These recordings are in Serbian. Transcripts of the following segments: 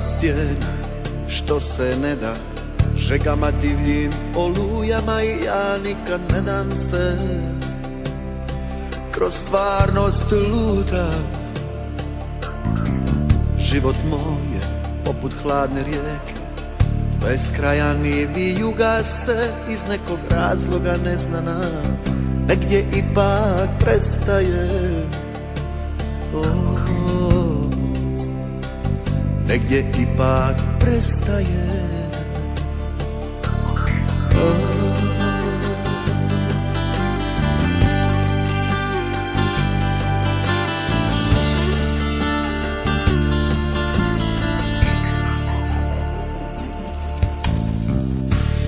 stijena što se ne da, žegama divljim olujama i ja nikad ne dam se. Kroz stvarnost lutam, život moj je poput hladne rijeke, beskrajan i vijuga se iz nekog razloga neznana, negdje ipak prestaje. Negdje ipak prestaje.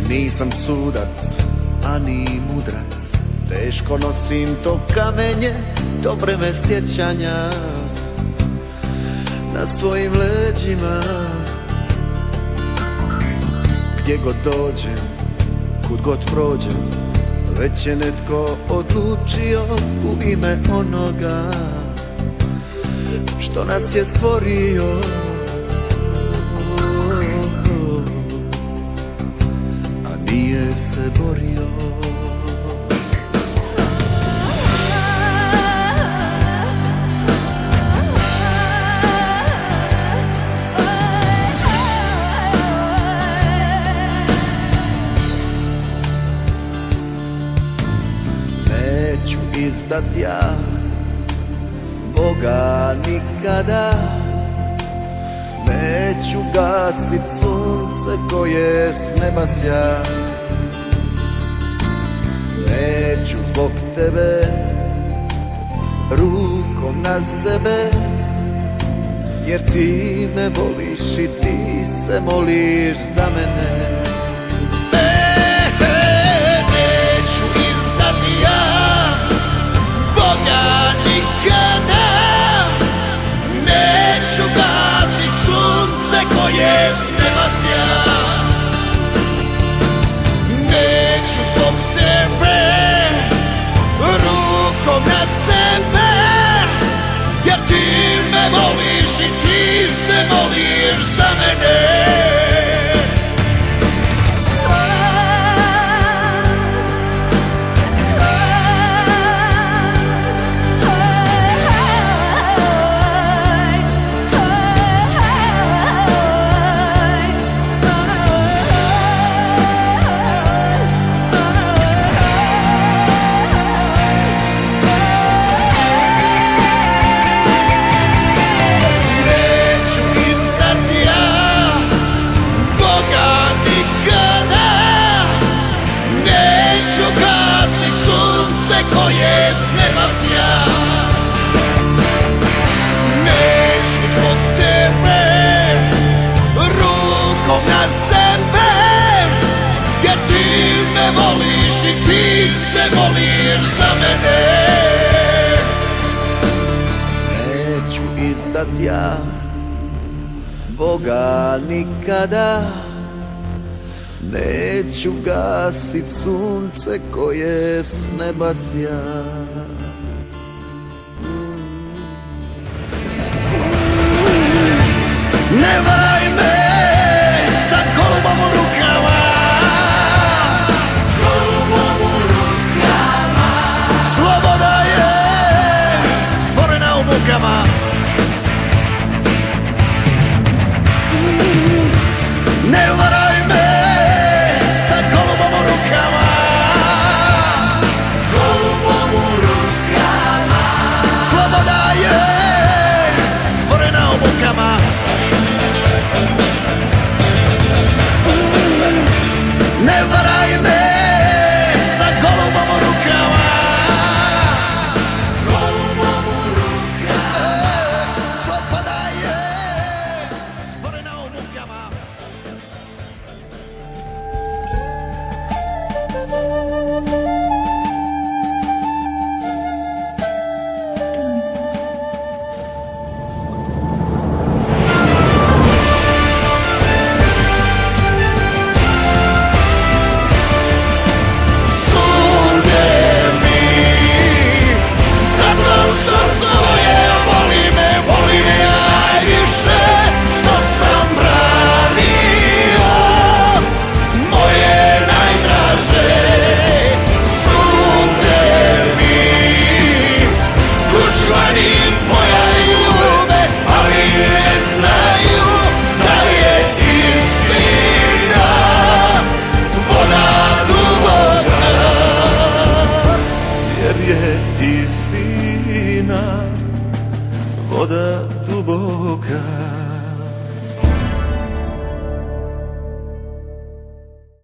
Nisam sudac, ani mudrac, teško nosim to kamenje, to breme sjećanja na svojim leđima. Gdje god dođem, kud god prođem, već je netko odlučio u ime onoga što nas je stvorio. A nije se borio. Neću izdat ja Boga nikada, neću gasit sunce koje s neba sja. Neću zbog tebe rukom na sebe, jer ti me voliš i ti se moliš za mene. Neću izdati ja Boga nikada, neću gasit sunce koje s neba sja. Neću zbog tebe rukom na sebe, jer ti me voliš i ti se moliš za mene. Koje s neba sja. Neću zbog tebe rukom na sebe, jer ti me voliš i ti se moliš za mene. Neću izdat ja Boga nikada, neću gasit sunce koje s neba sja. Ne varaj me sa golubom u rukama, s golubom u rukama. Sloboda je stvorena u mukama. Ne varaj me sa golubom u rukama, s golubom u rukama. Sloboda je stvorena u mukama. Ne varaj